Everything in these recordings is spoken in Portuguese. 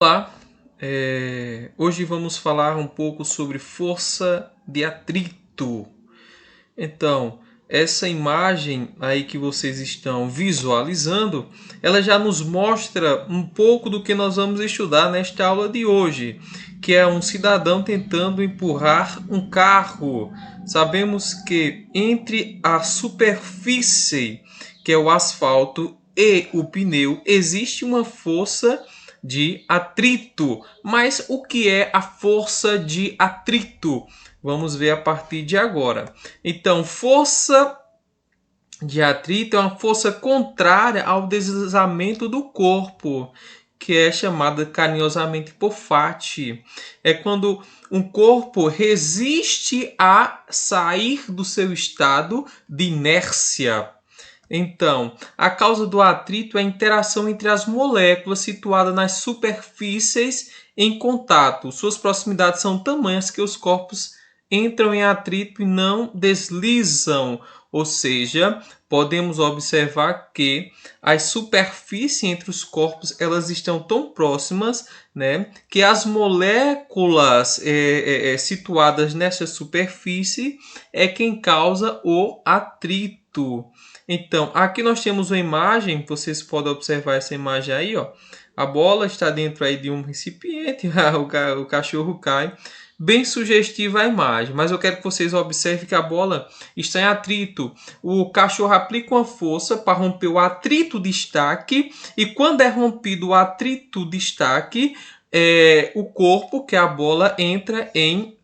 Olá, hoje vamos falar um pouco sobre força de atrito. Então, essa imagem aí que vocês estão visualizando, ela já nos mostra um pouco do que nós vamos estudar nesta aula de hoje, que é um cidadão tentando empurrar um carro. Sabemos que entre a superfície, que é o asfalto, e o pneu, existe uma força de atrito. Mas o que é a força de atrito? Vamos ver a partir de agora. Então, força de atrito é uma força contrária ao deslizamento do corpo, que é chamada carinhosamente por Fati. É quando um corpo resiste a sair do seu estado de inércia. Então, a causa do atrito é a interação entre as moléculas situadas nas superfícies em contato. Suas proximidades são tamanhas que os corpos entram em atrito e não deslizam. Ou seja, podemos observar que as superfícies entre os corpos elas estão tão próximas, né, que as moléculas situadas nessa superfície é quem causa o atrito. Então, aqui nós temos uma imagem, vocês podem observar essa imagem aí, ó. A bola está dentro aí de um recipiente, o cachorro cai. Bem sugestiva a imagem, mas eu quero que vocês observem que a bola está em atrito. O cachorro aplica uma força para romper o atrito destaque, e quando é rompido o atrito destaque, o corpo, que é a bola, entra em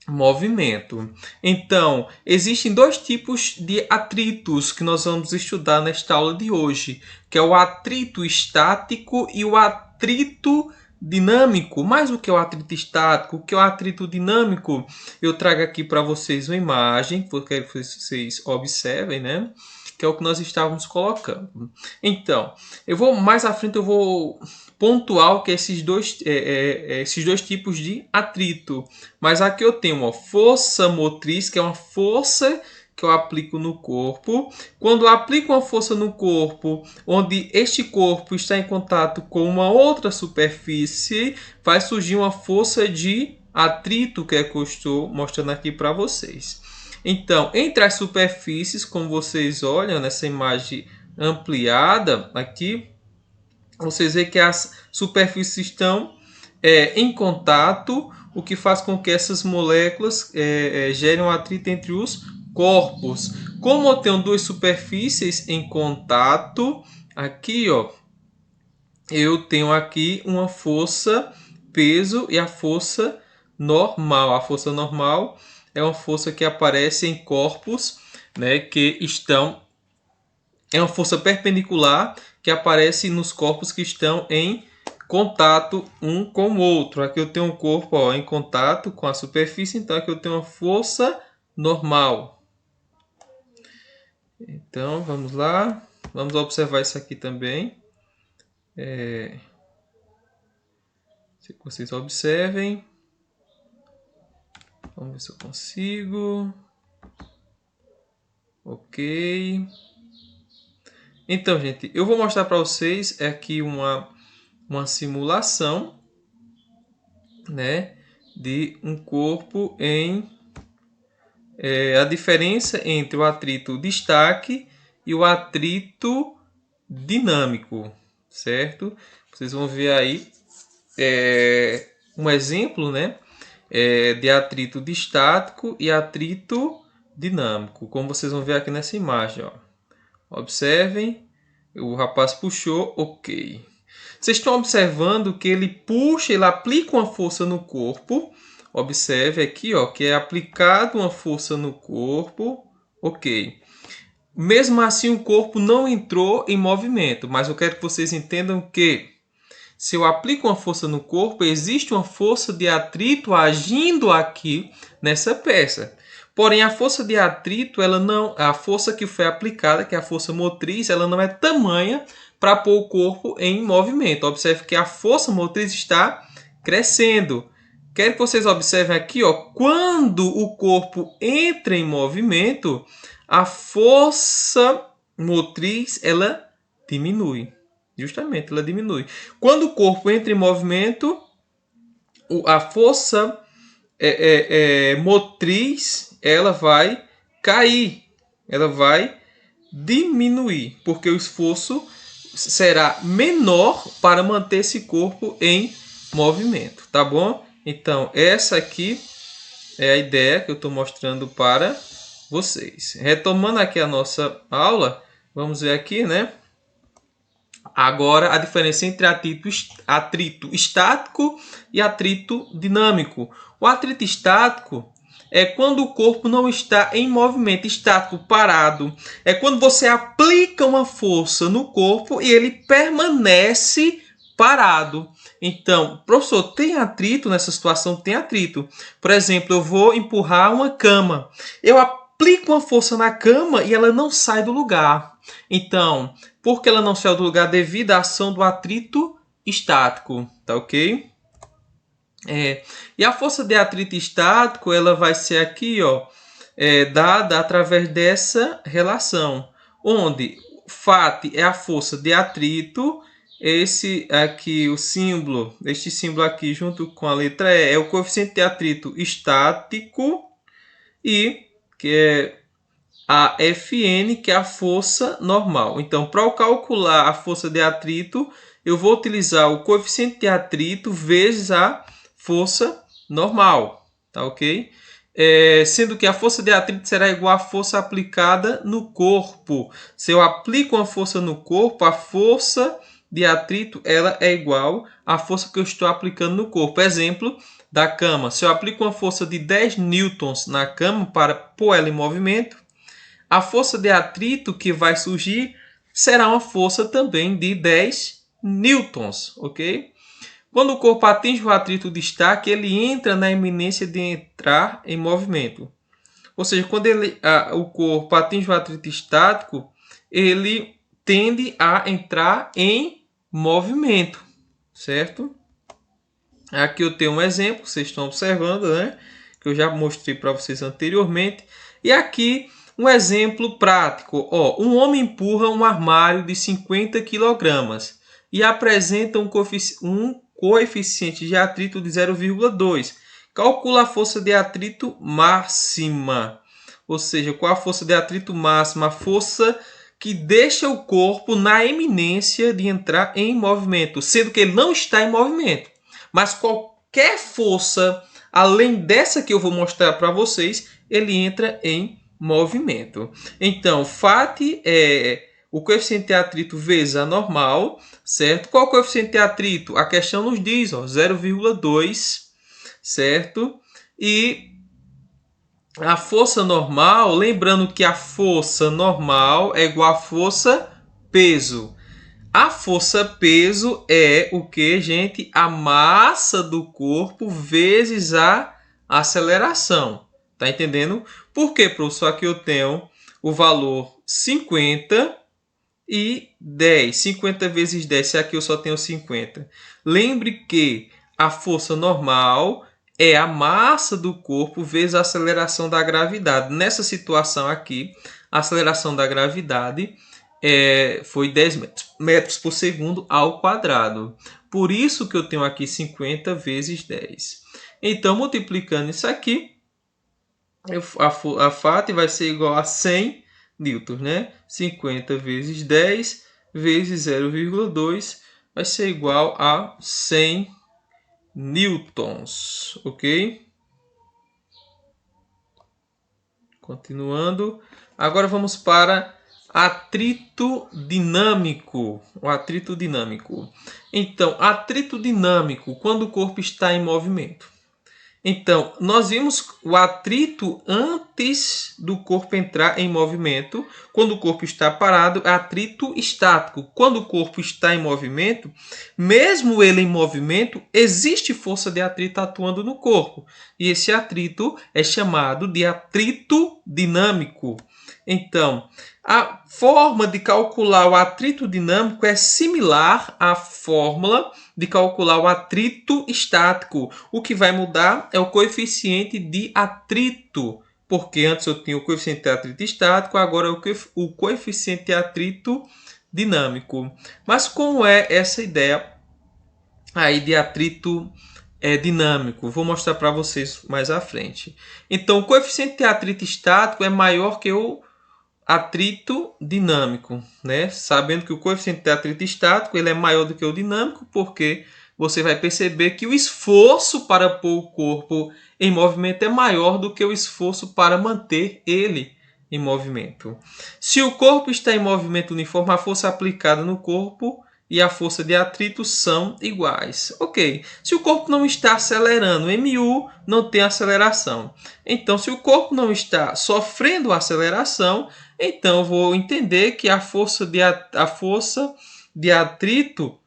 movimento. Então, existem dois tipos de atritos que nós vamos estudar nesta aula de hoje, que é o atrito estático e o atrito dinâmico. Mas o que é o atrito estático? O que é o atrito dinâmico? Eu trago aqui para vocês uma imagem, que eu quero que vocês observem, né? Que é o que nós estávamos colocando. Então, mais à frente eu vou pontuar o que é esses dois tipos de atrito. Mas aqui eu tenho uma força motriz, que é uma força que eu aplico no corpo. Quando eu aplico uma força no corpo, onde este corpo está em contato com uma outra superfície, vai surgir uma força de atrito, que é que eu estou mostrando aqui para vocês. Então, entre as superfícies, como vocês olham nessa imagem ampliada aqui, vocês veem que as superfícies estão em contato, o que faz com que essas moléculas gerem um atrito entre os corpos. Como eu tenho duas superfícies em contato, aqui, ó, eu tenho aqui uma força peso e a força normal. A força normal é uma força que aparece em corpos, né, que estão... É uma força perpendicular que aparece nos corpos que estão em contato um com o outro. Aqui eu tenho um corpo, ó, em contato com a superfície, então aqui eu tenho uma força normal. Então, vamos lá. Vamos observar isso aqui também. Se vocês observem. Vamos ver se eu consigo. Ok. Então, gente, eu vou mostrar para vocês aqui uma simulação, né, de um corpo em... a diferença entre o atrito destaque e o atrito dinâmico, certo? Vocês vão ver aí um exemplo, né, de atrito estático e atrito dinâmico, como vocês vão ver aqui nessa imagem, ó. Observem, o rapaz puxou, ok. Vocês estão observando que ele puxa, ele aplica uma força no corpo. Observe aqui, ó, que é aplicado uma força no corpo, ok. Mesmo assim, o corpo não entrou em movimento, mas eu quero que vocês entendam que se eu aplico uma força no corpo, existe uma força de atrito agindo aqui nessa peça. Porém, a força de atrito, ela não, a força que foi aplicada, que é a força motriz, ela não é tamanha para pôr o corpo em movimento. Observe que a força motriz está crescendo. Quero que vocês observem aqui, ó, quando o corpo entra em movimento, a força motriz ela diminui. Justamente, ela diminui. Quando o corpo entra em movimento, a força motriz ela vai cair, ela vai diminuir, porque o esforço será menor para manter esse corpo em movimento, tá bom? Então, essa aqui é a ideia que eu estou mostrando para vocês. Retomando aqui a nossa aula, vamos ver aqui, né? Agora, a diferença entre atrito estático e atrito dinâmico. O atrito estático é quando o corpo não está em movimento, estático, parado. É quando você aplica uma força no corpo e ele permanece parado. Então, professor, tem atrito nessa situação? Tem atrito. Por exemplo, eu vou empurrar uma cama. Eu aplico uma força na cama e ela não sai do lugar. Então, por que ela não sai do lugar? Devido à ação do atrito estático, tá ok? E a força de atrito estático ela vai ser aqui, ó, dada através dessa relação, onde Φ é a força de atrito, esse aqui, o símbolo, este símbolo aqui junto com a letra E é o coeficiente de atrito estático e que é a Fn, que é a força normal. Então, para eu calcular a força de atrito, eu vou utilizar o coeficiente de atrito vezes a força normal, tá ok? Sendo que a força de atrito será igual à força aplicada no corpo. Se eu aplico uma força no corpo, a força de atrito ela é igual à força que eu estou aplicando no corpo. Exemplo da cama. Se eu aplico uma força de 10 newtons na cama para pôr ela em movimento, a força de atrito que vai surgir será uma força também de 10 newtons, ok? Quando o corpo atinge o atrito de destaque, ele entra na iminência de entrar em movimento. Ou seja, quando o corpo atinge o atrito estático, ele tende a entrar em movimento, certo? Aqui eu tenho um exemplo, vocês estão observando, né? Que eu já mostrei para vocês anteriormente. E aqui um exemplo prático. Ó, um homem empurra um armário de 50 kg e apresenta um coeficiente de atrito de 0,2. Calcula a força de atrito máxima. Ou seja, qual a força de atrito máxima? A força que deixa o corpo na iminência de entrar em movimento, sendo que ele não está em movimento. Mas qualquer força, além dessa que eu vou mostrar para vocês, ele entra em movimento. Então, Φ é o coeficiente de atrito vezes a normal, certo? Qual é o coeficiente de atrito? A questão nos diz, 0,2, certo? E a força normal, lembrando que a força normal é igual à força peso. A força peso é o que, gente? A massa do corpo vezes a aceleração. Tá entendendo? Por quê, professor? Aqui eu tenho o valor 50 e 10. 50 vezes 10, se aqui eu só tenho 50. Lembre que a força normal é a massa do corpo vezes a aceleração da gravidade. Nessa situação aqui, a aceleração da gravidade foi 10 metros por segundo ao quadrado. Por isso que eu tenho aqui 50 vezes 10. Então, multiplicando isso aqui, a Φ vai ser igual a 100 newtons, né? 50 vezes 10 vezes 0,2 vai ser igual a 100 newtons, ok? Continuando. Agora vamos para atrito dinâmico. O atrito dinâmico. Então, atrito dinâmico, quando o corpo está em movimento. Então, nós vimos o atrito antes do corpo entrar em movimento. Quando o corpo está parado, é atrito estático. Quando o corpo está em movimento, mesmo ele em movimento, existe força de atrito atuando no corpo. E esse atrito é chamado de atrito dinâmico. Então, a forma de calcular o atrito dinâmico é similar à fórmula de calcular o atrito estático. O que vai mudar é o coeficiente de atrito, porque antes eu tinha o coeficiente de atrito estático, agora é o coeficiente de atrito dinâmico. Mas como é essa ideia aí de atrito dinâmico? Vou mostrar para vocês mais à frente. Então, o coeficiente de atrito estático é maior que o atrito dinâmico, né? Sabendo que o coeficiente de atrito estático ele é maior do que o dinâmico, porque você vai perceber que o esforço para pôr o corpo em movimento é maior do que o esforço para manter ele em movimento. Se o corpo está em movimento uniforme, a força aplicada no corpo e a força de atrito são iguais. Ok. Se o corpo não está acelerando, MU não tem aceleração. Então, se o corpo não está sofrendo aceleração, então eu vou entender que a força de atrito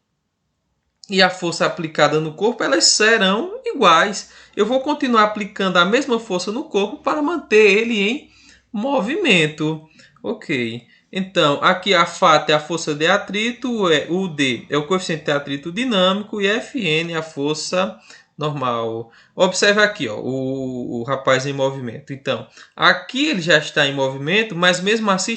e a força aplicada no corpo elas serão iguais. Eu vou continuar aplicando a mesma força no corpo para manter ele em movimento. Ok. Então, aqui a Φ é a força de atrito, o D é o coeficiente de atrito dinâmico e Fn é a força normal. Observe aqui, ó, o rapaz em movimento. Então, aqui ele já está em movimento, mas mesmo assim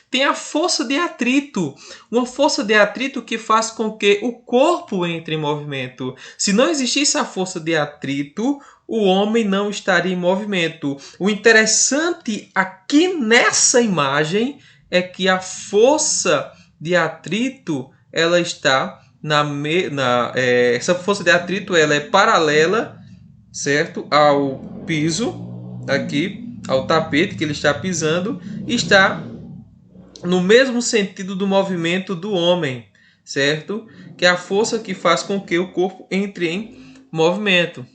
tem a força de atrito. Uma força de atrito que faz com que o corpo entre em movimento. Se não existisse a força de atrito, o homem não estaria em movimento. O interessante aqui nessa imagem é que a força de atrito ela está essa força de atrito ela é paralela, certo, ao piso aqui, ao tapete que ele está pisando, e está no mesmo sentido do movimento do homem, certo? Que é a força que faz com que o corpo entre em movimento,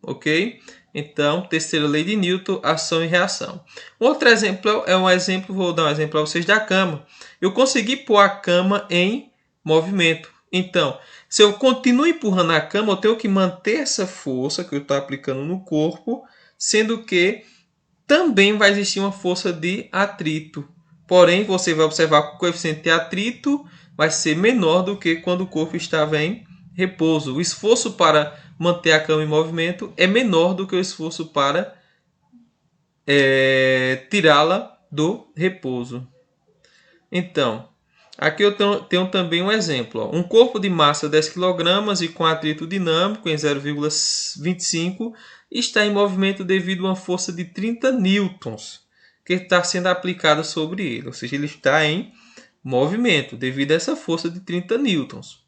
ok? Então, terceira lei de Newton, ação e reação. Outro exemplo vou dar um exemplo para vocês da cama. Eu consegui pôr a cama em movimento. Então, se eu continuo empurrando a cama, eu tenho que manter essa força que eu estou aplicando no corpo, sendo que também vai existir uma força de atrito. Porém, você vai observar que o coeficiente de atrito vai ser menor do que quando o corpo estava em repouso. O esforço para manter a cama em movimento é menor do que o esforço para tirá-la do repouso. Então, aqui eu tenho também um exemplo. Ó. Um corpo de massa 10 kg e com atrito dinâmico em 0,25 está em movimento devido a uma força de 30 newtons que está sendo aplicada sobre ele. Ou seja, ele está em movimento devido a essa força de 30 newtons.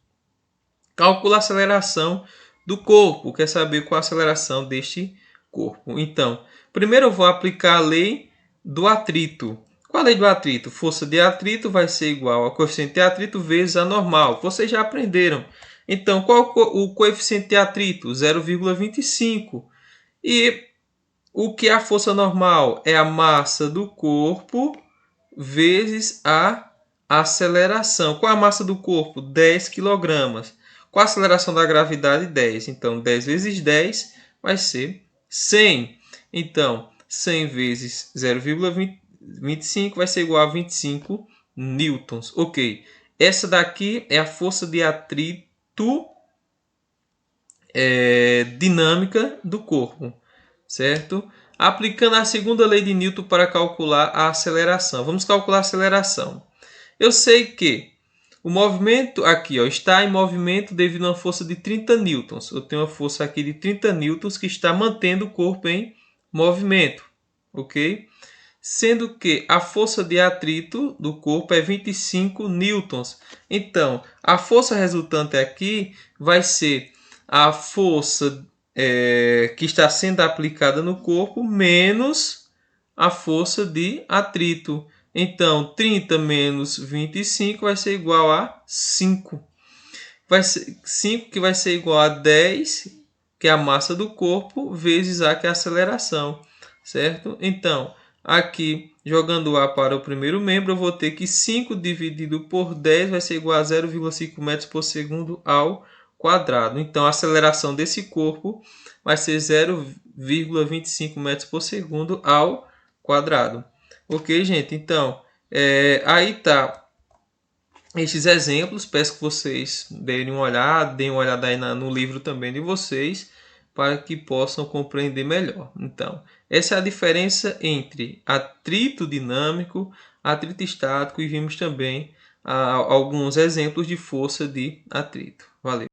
Calcula a aceleração do corpo. Quer saber qual a aceleração deste corpo. Então, primeiro eu vou aplicar a lei do atrito. Qual a lei do atrito? Força de atrito vai ser igual ao coeficiente de atrito vezes a normal. Vocês já aprenderam. Então, qual o coeficiente de atrito? 0,25. E o que é a força normal? É a massa do corpo vezes a aceleração. Qual é a massa do corpo? 10 kg. Qual a aceleração da gravidade? 10. Então, 10 vezes 10 vai ser 100. Então, 100 vezes 0,25 vai ser igual a 25 newtons. Ok. Essa daqui é a força de atrito dinâmica do corpo, certo? Aplicando a segunda lei de Newton para calcular a aceleração. Vamos calcular a aceleração. Eu sei que o movimento aqui está em movimento devido a uma força de 30 newtons. Eu tenho uma força aqui de 30 newtons que está mantendo o corpo em movimento, ok? Sendo que a força de atrito do corpo é 25 newtons. Então, a força resultante aqui vai ser a força que está sendo aplicada no corpo menos a força de atrito. Então, 30 menos 25 vai ser igual a 5. Vai ser 5 que vai ser igual a 10, que é a massa do corpo, vezes A, que é a aceleração, certo? Então, aqui, jogando A para o primeiro membro, eu vou ter que 5 dividido por 10 vai ser igual a 0,5 metros por segundo ao quadrado. Então, a aceleração desse corpo vai ser 0,25 metros por segundo ao quadrado. Ok, gente? Então, aí tá estes exemplos. Peço que vocês deem uma olhada aí no livro também de vocês, para que possam compreender melhor. Então, essa é a diferença entre atrito dinâmico, atrito estático e vimos também alguns exemplos de força de atrito. Valeu!